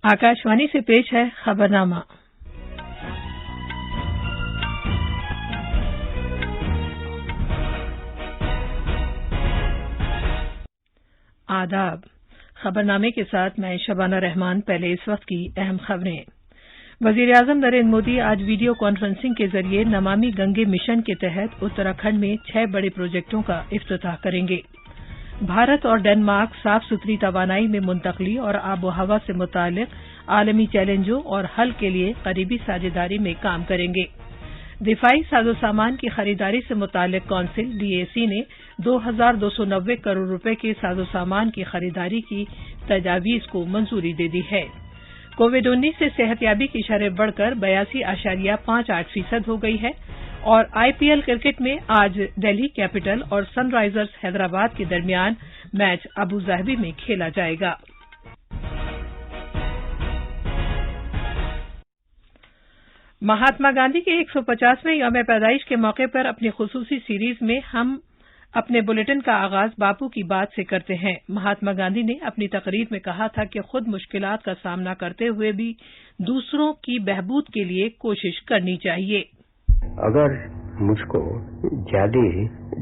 आकाशवाणी से पेश है खबरनामा। आदाब। खबरनामे के साथ मैं शबाना रहमान। पहले इस वक्त की अहम खबरें। वजीर-ए-आजम नरेंद्र मोदी आज वीडियो कॉन्फ्रेंसिंग के जरिए नमामि गंगे मिशन के तहत उत्तराखंड में 6 बड़े प्रोजेक्टों का इफ्तिताह करेंगे। भारत और डेनमार्क साफ सुथरी तवानाई में मुंतकली और आबोहवा से मुतालिक आलमी चैलेंजों और हल के लिए करीबी साझेदारी में काम करेंगे। दिफाई साजो सामान की खरीदारी से मुतालिक कौंसिल डीएसी ने 2,290 करोड़ रुपए के साजो सामान की खरीदारी की तजावीज को मंजूरी दे दी है। कोविड-19 से सेहतयाबी की शरह बढ़कर 82.58% हो गई है। और आईपीएल क्रिकेट में आज दिल्ली कैपिटल और सनराइजर्स हैदराबाद के दरमियान मैच अबू धाबी में खेला जाएगा। महात्मा गांधी के 150वें यौम पैदाइश के मौके पर अपनी खुसूसी सीरीज में हम अपने बुलेटिन का आगाज बापू की बात से करते हैं। महात्मा गांधी ने अपनी तकरीर में कहा था कि खुद मुश्किलात का सामना करते हुए भी दूसरों की बहबूद के लिए कोशिश करनी चाहिए। अगर मुझको ज्यादा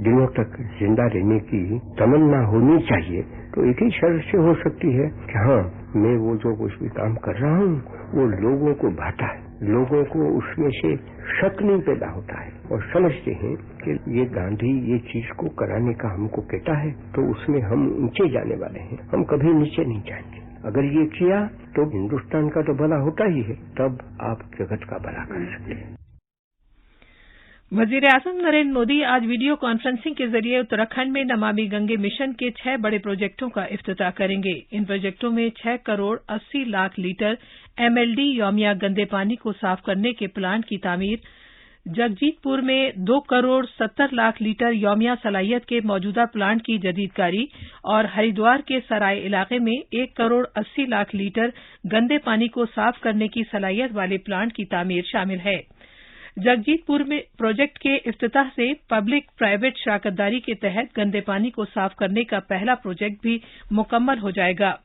दिनों तक जिंदा रहने की तमन्ना होनी चाहिए तो एक ही शर्त से हो सकती है कि हाँ, मैं वो जो कुछ भी काम कर रहा हूँ वो लोगों को भाता है, लोगों को उसमें से शक नहीं पैदा होता है और समझते हैं कि ये गांधी ये चीज को कराने का हमको कहता है तो उसमें हम ऊंचे जाने वाले हैं, हम कभी नीचे नहीं जाएंगे। अगर ये किया तो हिंदुस्तान का तो भला होता ही है, तब आप जगत का भला कर सकते हैं। वजीर-ए-आजम नरेंद्र मोदी आज वीडियो कॉन्फ्रेंसिंग के जरिए उत्तराखंड में नमामि गंगे मिशन के 6 बड़े प्रोजेक्टों का इफ्तिताह करेंगे। इन प्रोजेक्टों में 6 करोड़ 80 लाख लीटर एमएलडी यौमिया गंदे पानी को साफ करने के प्लांट की तामीर, जगजीतपुर में 2 करोड़ 70 लाख लीटर यौमिया सलाहियत के मौजूदा प्लांट की जदीदकारी और हरिद्वार के सराय इलाके में 1 करोड़ 80 लाख लीटर गंदे पानी को साफ करने की सलाहियत वाले प्लांट की तामीर शामिल है। जगजीतपुर में प्रोजेक्ट के इफ्तिताह से पब्लिक प्राइवेट शराकतदारी के तहत गंदे पानी को साफ करने का पहला प्रोजेक्ट भी मुकम्मल हो जाएगा।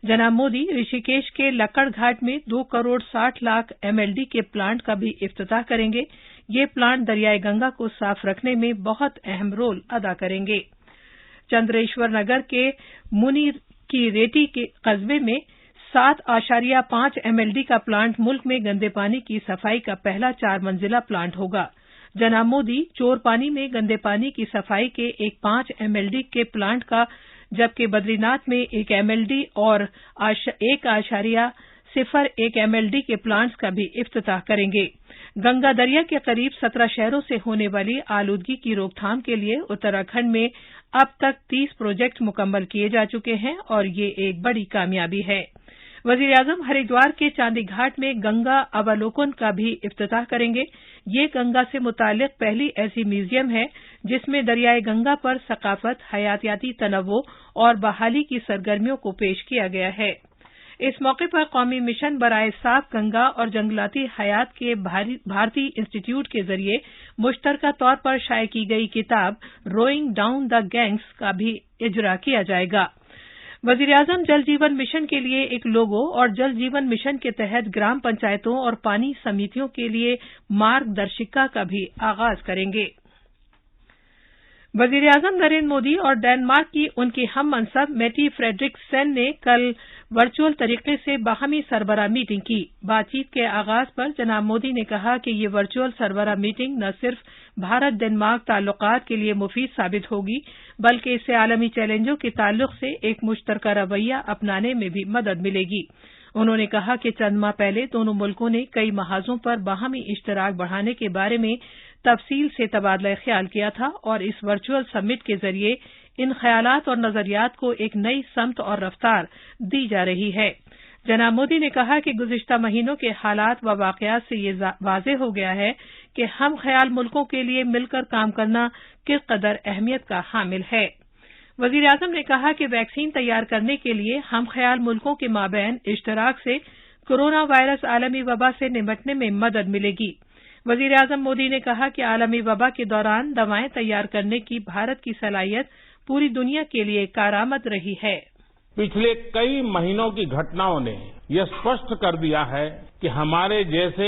जनाब मोदी ऋषिकेश के लक्कड़ घाट में 2 करोड़ 60 लाख एमएलडी के प्लांट का भी इफ्तिताह करेंगे। ये प्लांट दरियाए गंगा को साफ रखने में बहुत अहम रोल अदा करेंगे। चंद्रेश्वर नगर के मुनी की रेटी के कस्बे में 7.5 एमएलडी का प्लांट मुल्क में गंदे पानी की सफाई का पहला 4 मंजिला प्लांट होगा। जनाब मोदी चोर पानी में गंदे पानी की सफाई के एक 5 एमएलडी के प्लांट का, जबकि बद्रीनाथ में 1 एमएलडी और 1.01 एमएलडी के प्लांट्स का भी इफ्तिताह करेंगे। गंगा दरिया के करीब 17 शहरों से होने वाली आलूदगी की रोकथाम के लिए उत्तराखंड में अब तक 30 प्रोजेक्ट मुकम्मल किए जा चुके हैं और ये एक बड़ी कामयाबी है। वजीर-ए-आजम हरिद्वार के चांदी घाट में गंगा अवलोकन का भी इफ्तिताह करेंगे। ये गंगा से मुतालिक पहली ऐसी म्यूजियम है जिसमें दरियाए गंगा पर सकाफत, हयातियाती तनव्वो और बहाली की सरगर्मियों को पेश किया गया है। इस मौके पर कौमी मिशन बराए साफ गंगा और जंगलाती हयात के भारतीय इंस्टीट्यूट के जरिए मुश्तरका तौर पर शाये की गई किताब रोइंग डाउन द गैंग्स का भी इजरा किया जाएगा। वजीर-ए-आजम जल जीवन मिशन के लिए एक लोगो और जल जीवन मिशन के तहत ग्राम पंचायतों और पानी समितियों के लिए मार्गदर्शिका का भी आगाज करेंगे। वजीर-ए-आजम नरेंद्र मोदी और डेनमार्क की उनकी हम मनसब मेटी फ्रेडरिक्सन ने कल वर्चुअल तरीके से बाहमी सरबराह मीटिंग की। बातचीत के आगाज पर जनाब मोदी ने कहा कि ये वर्चुअल सरबराह मीटिंग न सिर्फ भारत डेनमार्क ताल्लुकात के लिए मुफीद साबित होगी, बल्कि इससे आलमी चैलेंजों के ताल्लुक से एक मुश्तरका रवैया अपनाने में भी मदद मिलेगी। उन्होंने कहा कि चंद माह पहले दोनों मुल्कों ने कई महाजों पर बाहमी इश्तराक बढ़ाने के बारे में तफसील से तबादला ख्याल किया था और इस वर्चुअल समिट के जरिए इन ख्यालात और नजरियात को एक नई समत और रफ्तार दी जा रही है। जनाब मोदी ने कहा कि गुज़िश्ता महीनों के हालात व वाक़यात से ये वाज़ेह हो गया है कि हम ख्याल मुल्कों के लिए मिलकर काम करना किस कदर अहमियत का हामिल है। वज़ीर-ए-आज़म ने कहा कि वैक्सीन तैयार करने के लिए हम ख्याल मुल्कों के माबैन इश्तराक से कोरोना वायरस आलमी वबा से निपटने में मदद मिलेगी। वज़ीर-ए-आज़म मोदी ने कहा कि आलमी वबा के दौरान दवाएं तैयार करने की भारत की सलाहियत पूरी दुनिया के लिए कारआमद रही है। पिछले कई महीनों की घटनाओं ने یہ स्पष्ट कर दिया है कि हमारे जैसे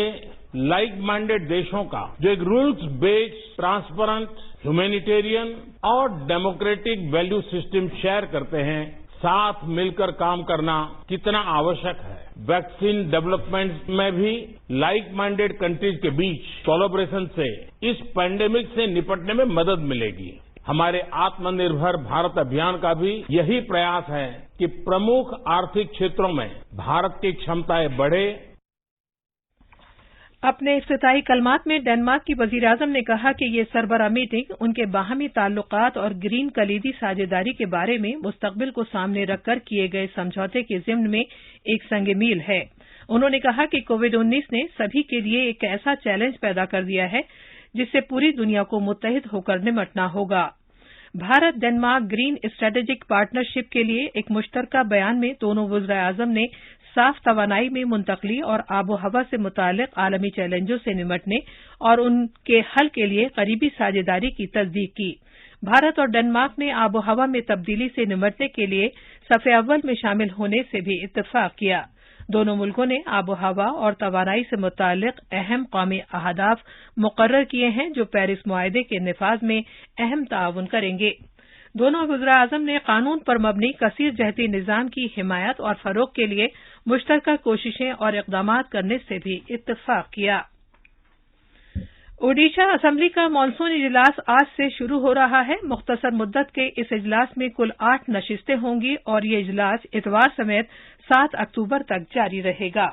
लाइक माइंडेड देशों का जो एक रूल्स बेस्ड ट्रांसपेरेंट ह्यूमैनिटेरियन और डेमोक्रेटिक वैल्यू सिस्टम शेयर करते हैं, साथ मिलकर काम करना कितना आवश्यक है। वैक्सीन डेवलपमेंट में भी लाइक माइंडेड कंट्रीज के बीच कोलैबोरेशन से इस पैंडेमिक से निपटने में मदद मिलेगी। हमारे आत्मनिर्भर भारत अभियान का भी यही प्रयास है कि प्रमुख आर्थिक क्षेत्रों में भारत की क्षमताएं बढ़े। अपने इफ्तिताई कलमात में डेनमार्क की वजीर-ए-आजम ने कहा कि ये सरबराह मीटिंग उनके बाहमी ताल्लुकात और ग्रीन कलीदी साझेदारी के बारे में मुस्तकबिल को सामने रखकर किए गए समझौते के ज़िम्न में एक संग मील है। उन्होंने कहा कि कोविड-19 ने सभी के लिए एक ऐसा चैलेंज पैदा कर दिया है जिससे पूरी दुनिया को मुत्तहिद होकर निपटना होगा। Bharat Denmark green strategic partnership के लिए एक मुश्तरका बयान में दोनों वज़ीर-ए-आज़म ने साफ तवानाई में मुंतकली और आबो हवा से मुतालिक आलमी चैलेंजों से निपटने और उनके हल के लिए करीबी साझेदारी की तस्दीक की। भारत और डेनमार्क ने आबो हवा में तब्दीली से निपटने के लिए सफ़े अव्वल में शामिल होने से भी इत्तफाक किया। दोनों मुल्कों ने आबो हवा और तवानाई से मुतालिक अहम कौमी अहदाफ मुकर्रर किए हैं जो पेरिस मुआहदे के निफाज में अहम ताउन करेंगे। दोनों वज़ीर-ए-आज़म ने कानून पर मबनी कसीर जहती निज़ाम की हिमायत और फ़रोग़ के लिए मुश्तरका कोशिशें और इक़दामात करने से भी इत्तफाक किया। ओडिशा असेंबली का मानसून इजलास आज से शुरू हो रहा है। मुख्तसर मुद्दत के इस इजलास में कुल 8 नशिस्तें होंगी और ये इजलास इतवार समेत 7 अक्टूबर तक जारी रहेगा।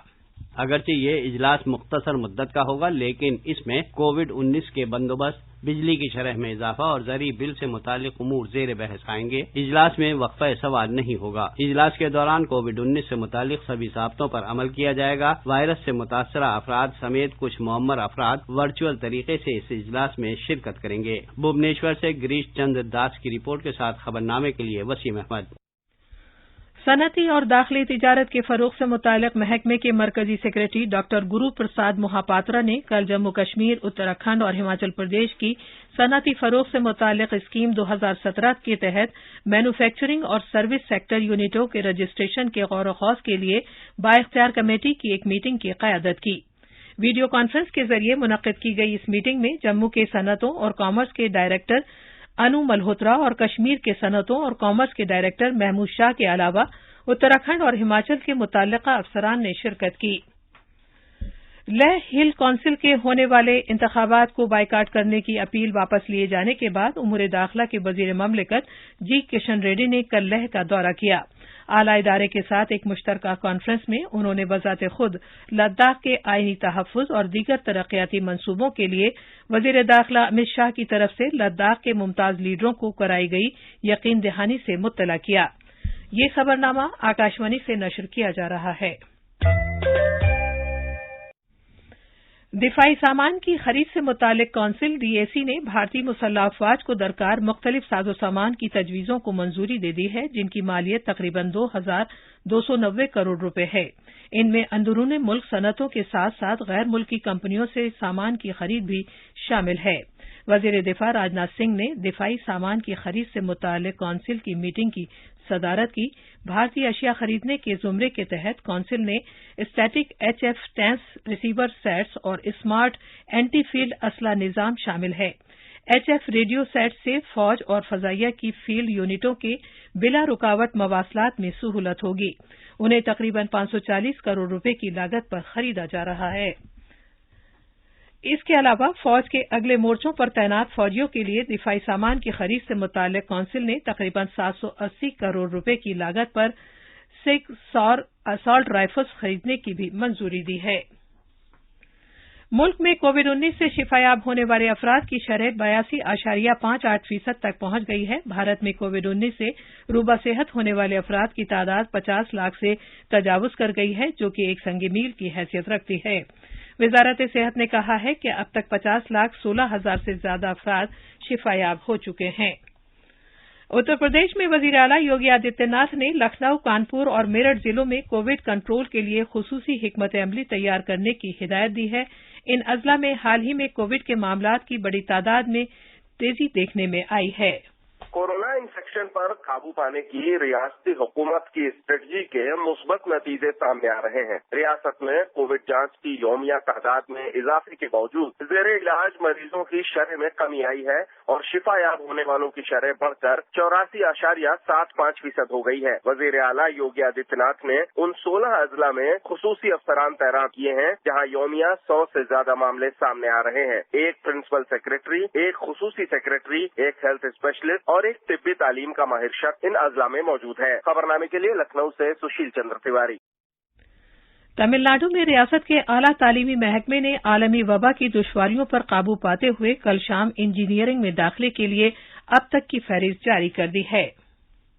अगरचे ये इजलास मुख्तसर मुद्दत का होगा, लेकिन इसमें कोविड-19 के बंदोबस्त, बिजली की शरह में इजाफा और ज़री बिल से मुतालिक उमूर ज़ेर बहस आएंगे। इजलास में वक्फा सवाल नहीं होगा। इजलास के दौरान कोविड-19 से मुतालिक सभी ज़ाब्तों पर अमल किया जाएगा। वायरस से मुतासरा अफराद समेत कुछ मुअम्मर अफराद वर्चुअल तरीके से इस इजलास में शिरकत करेंगे। भुवनेश्वर से गिरीश चंद्र दास की रिपोर्ट के साथ खबरनामे के लिए वसीम अहमद। सनती और दाखिली तिजारत के फरोग से मुतालिक महकमे के मरकजी सेक्रेटरी डॉक्टर गुरु प्रसाद मोहापात्रा ने कल जम्मू कश्मीर, उत्तराखंड और हिमाचल प्रदेश की सनती फरोग से मुतालिक स्कीम 2017 के तहत मैन्युफैक्चरिंग और सर्विस सेक्टर यूनिटों के रजिस्ट्रेशन के गौर खौज के लिए बाइख्तियार कमेटी की एक मीटिंग की क़यादत की। वीडियो कॉन्फ्रेंस के जरिए मुनक्किद की गई इस मीटिंग में जम्मू के सनतों और कॉमर्स के डायरेक्टर अनु मल्होत्रा और कश्मीर के सनतों और कॉमर्स के डायरेक्टर महमूद शाह के अलावा उत्तराखंड और हिमाचल के मुतल्लिका अफसरान ने शिरकत की। लेह हिल काउंसिल के होने वाले इंतखाबात को बाइकाट करने की अपील वापस लिए जाने के बाद उमूर दाखिला के वजीर ममलिकत जी किशन रेड्डी ने कल लेह का दौरा किया। आला इदारे के साथ एक मुश्तरका कॉन्फ्रेंस में उन्होंने वज़ात खुद लद्दाख के आईनी तहफ़्फ़ुज़ और दीगर तरक्याती मंसूबों के लिए वज़ीर दाखिला अमित शाह की तरफ से लद्दाख के मुमताज़ लीडरों को कराई गई यकीन दहानी से मुत्तला किया। ये खबरनामा आकाशवाणी से नशर किया जा रहा है। दिफाई सामान की खरीद से मुतालिक काउंसिल डीएसी ने भारतीय मुसल्लह अफवाज को दरकार मुख्तलिफ साजो सामान की तजवीज़ों को मंजूरी दे दी है, जिनकी मालियत तकरीबन 2,290 करोड़ रुपए है। इनमें अंदरूनी मुल्क सनतों के साथ साथ गैर मुल्की कंपनियों से सामान की खरीद भी शामिल है। वज़ीर दिफा राजनाथ सिंह ने दिफाई सामान की खरीद से मुतालिक काउंसिल की मीटिंग की सदारत की। भारतीय अशिया खरीदने के जुमरे के तहत काउंसिल ने static HF tanks, receiver sets और स्मार्ट एंटी फील्ड असला निजाम शामिल है। HF रेडियो सेट से फौज और फजाइया की फील्ड यूनिटों के बिला रुकावट मवासलात में सहूलत होगी। उन्हें तकरीबन 540 करोड़ रुपए की लागत पर खरीदा जा रहा है। इसके अलावा फौज के अगले मोर्चों पर तैनात फौजियों के लिए दिफाई सामान की खरीद से मुतालिक काउंसिल ने तकरीबन 780 करोड़ रुपए की लागत पर 6 सौर असॉल्ट राइफल्स खरीदने की भी मंजूरी दी है। मुल्क में कोविड-19 से शिफायाब होने वाले अफराद की शरह 82.58% तक पहुंच गई है। भारत में कोविड-19 से रूबा सेहत होने वाले अफराद की तादाद 50 लाख से तजावुज कर गई है, जो कि एक संग मील की हैसियत रखती है। वजारत सेहत ने कहा है कि अब तक 50,16,000 से ज्यादा अफराद शिफायाब हो चुके हैं। उत्तर प्रदेश में वजीर आला योगी आदित्यनाथ ने लखनऊ, कानपुर और मेरठ जिलों में कोविड कंट्रोल के लिए खुसूसी हिकमत अमली तैयार करने की हिदायत दी है। इन अजला में हाल ही में कोविड के मामलात की बड़ी तादाद में तेजी देखने में आई है। कोरोना इन्फेक्शन पर काबू पाने की रियासती हुकूमत की स्ट्रेटजी के मुस्बत नतीजे सामने आ रहे हैं। रियासत में कोविड जांच की यौमिया तादाद में इजाफे के बावजूद जेर इलाज मरीजों की शरह में कमी आई है और शिफायाब होने वालों की शरह बढ़कर 84.75% हो गई है। वजीर आला योगी आदित्यनाथ ने उन 16 अजला में खुसूसी अफसरान तैनात किए हैं जहां यौमिया 100 से ज्यादा मामले सामने आ रहे हैं। एक प्रिंसिपल सेक्रेटरी, एक खुसूसी सेक्रेटरी, एक हेल्थ स्पेशलिस्ट और एक तिब्बी तालीम का माहिर शख्स इन अजला में मौजूद है। खबरनामे के लिए लखनऊ से सुशील चंद्र तिवारी। तमिलनाडु में रियासत के आला तालीमी महकमे ने आलमी वबा की दुश्वारियों पर काबू पाते हुए कल शाम इंजीनियरिंग में दाखिले के लिए अब तक की फहरिस्त जारी कर दी है।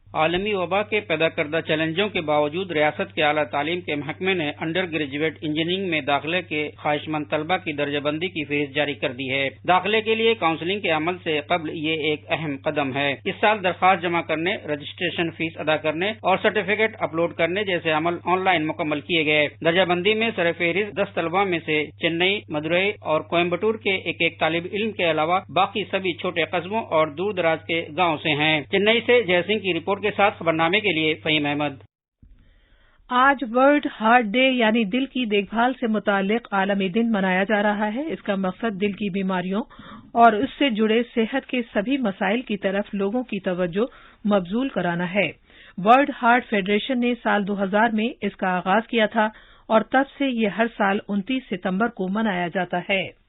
आलमी वबा के पैदा करदा चैलेंजों के बावजूद रियासत के आला तालीम के महकमे ने अंडर ग्रेजुएट इंजीनियरिंग में दाखिले के ख्वाहिशमंद तलबा की दर्जाबंदी की फहरिस्त जारी कर दी है। दाखिले के लिए काउंसलिंग के अमल से कबल ये एक अहम कदम है। इस साल दरख्वास्त जमा करने, रजिस्ट्रेशन फीस अदा करने और सर्टिफिकेट अपलोड करने जैसे अमल ऑनलाइन मुकम्मल किए गए। दर्जाबंदी में सरफहरिस्त 10 तलबा में से चेन्नई, मदुरई और कोयम्बटूर के एक तालिब इल्म के अलावा बाकी सभी छोटे कस्बों और दूर दराज के गाँव से हैं। चेन्नई से जयसिंह की रिपोर्ट के साथ खबरनामे के लिए फहीम अहमद। आज वर्ल्ड हार्ट डे यानी दिल की देखभाल से मुताल्लिक आलमी दिन मनाया जा रहा है। इसका मकसद दिल की बीमारियों और उससे जुड़े सेहत के सभी मसाइल की तरफ लोगों की तवज्जो मबजूल कराना है। वर्ल्ड हार्ट फेडरेशन ने साल 2000 में इसका आगाज किया था और तब से ये हर साल 29 सितंबर को मनाया जाता है।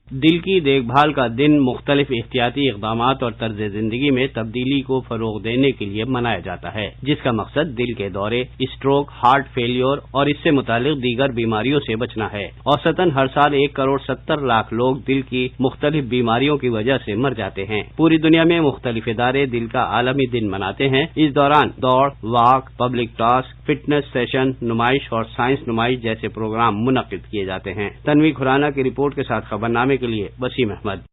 दिल की देखभाल का दिन मुख्तलिफ एहतियाती इक़दामात और तर्ज जिंदगी में तब्दीली को फरोग देने के लिए मनाया जाता है, जिसका मकसद दिल के दौरे, स्ट्रोक, हार्ट फेलियर और इससे मुतालिक दीगर बीमारियों से बचना है। औसतन हर साल 1 करोड़ 70 लाख लोग दिल की मुख्तलिफ बीमारियों की वजह से मर जाते हैं। पूरी दुनिया में मुख्तलिफ इदारे दिल का आलमी दिन मनाते हैं। इस दौरान दौड़, walk, public task, fitness session, नुमाइश और साइंस नुमाइश जैसे प्रोग्राम मुनक्किद किए जाते हैं। तन्वी खुराना की रिपोर्ट के साथ खबरनामे के लिए वसीम अहमद।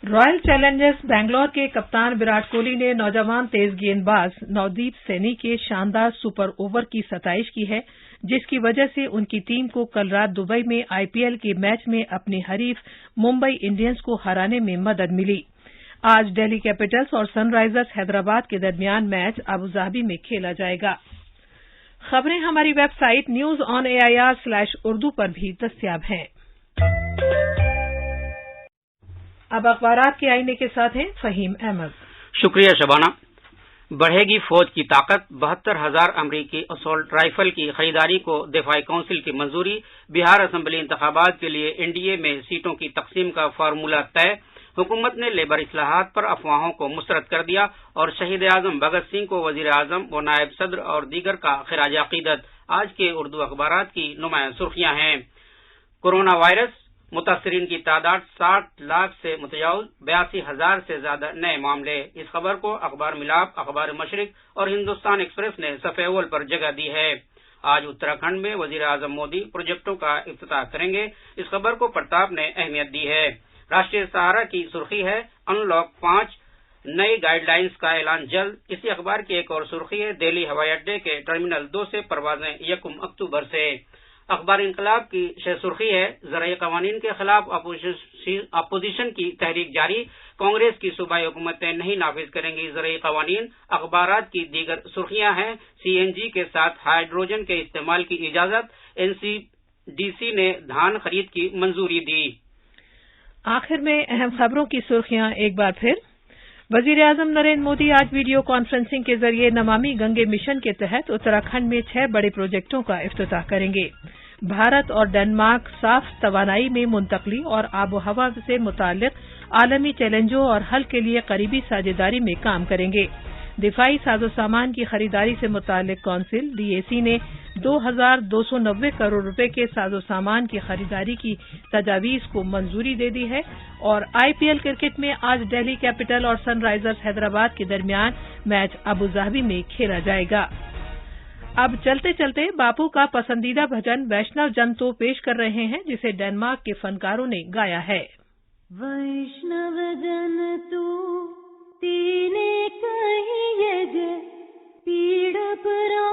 रॉयल चैलेंजर्स बैंगलोर के कप्तान विराट कोहली ने नौजवान तेज गेंदबाज नवदीप सैनी के शानदार सुपर ओवर की सताइश की है, जिसकी वजह से उनकी टीम को कल रात दुबई में आईपीएल के मैच में अपनी हरीफ मुंबई इंडियंस को हराने में मदद मिली। आज दिल्ली कैपिटल्स और सनराइजर्स हैदराबाद के दरमियान मैच अबुधाबी में खेला जाएगा। खबरें हमारी वेबसाइट news.on.air/urdu पर भी दस्तयाब हैं। अब अखबारात के आईने के साथ हैं फहीम अहमद। शुक्रिया शबाना। बढ़ेगी फौज की ताकत, 72,000 अमरीकी असॉल्ट राइफल की खरीदारी को दिफाई काउंसिल की मंजूरी। बिहार असेंबली इंतखाबात के लिए एनडीए में सीटों की तकसीम का फार्मूला तय। हुकूमत ने लेबर इस्लाहात पर अफवाहों को मुस्तरद कर दिया और शहीद आजम भगत सिंह को वजीर आजम व नायब सदर और दीगर का खिराज अकीदत। आज के उर्दू अखबारात की नुमाया सुर्खियां हैं। कोरोना वायरस, मुतासरीन की तादाद 60 लाख से मुतजावज, 82,000 से ज्यादा नए मामले। इस खबर को अखबार मिलाप, अखबार मशरिक और हिंदुस्तान एक्सप्रेस ने सफ़े अव्वल पर जगह दी है। आज उत्तराखंड में वजीर आजम मोदी प्रोजेक्टों का इफ्तिताह करेंगे। इस खबर को प्रताप ने अहमियत दी है। राष्ट्रीय सहारा की सुर्खी है अनलॉक 5, नई गाइडलाइंस का ऐलान जल्द। इसी अखबार की एक और सुर्खी है दिल्ली हवाई अड्डे के टर्मिनल 2 से परवाजें 1 अक्टूबर से। अखबार इंकलाब की सुर्खी है ज़राई क़वानीन के खिलाफ अपोजिशन की तहरीक जारी। कांग्रेस की सूबाई हुकूमतें नहीं नाफिज करेंगी ज़राई क़वानीन। अखबारात की दीगर सुर्खियां हैं सीएनजी के साथ हाइड्रोजन के इस्तेमाल की इजाजत। एनसीडीसी ने धान खरीद की मंजूरी दी। आखिर में अहम खबरों की सुर्खियां एक बार फिर। वजीर आजम नरेंद्र मोदी आज वीडियो कॉन्फ्रेंसिंग के जरिए नमामि गंगे मिशन के तहत उत्तराखंड में 6 बड़े प्रोजेक्टों का इफ्तिताह करेंगे। भारत और डेनमार्क साफ तवानाई में मुंतकली और आबो हवा से मुताल्लिक आलमी चैलेंजों और हल के लिए करीबी साझेदारी में काम करेंगे। दिफाई साजो सामान की खरीदारी से मुताल्लिक काउंसिल डीएसी ने 2,290 करोड़ रुपए के साजो सामान की खरीदारी की तजावीज को मंजूरी दे दी है। और आईपीएल क्रिकेट में आज दिल्ली कैपिटल और सनराइजर्स हैदराबाद के दरमियान मैच अबुधाबी में खेला जाएगा। अब चलते चलते बापू का पसंदीदा भजन वैष्णव जन तो पेश कर रहे हैं, जिसे डेनमार्क के फनकारों ने गाया है। वैष्णव जन तू तीने कही यज पीड़ परा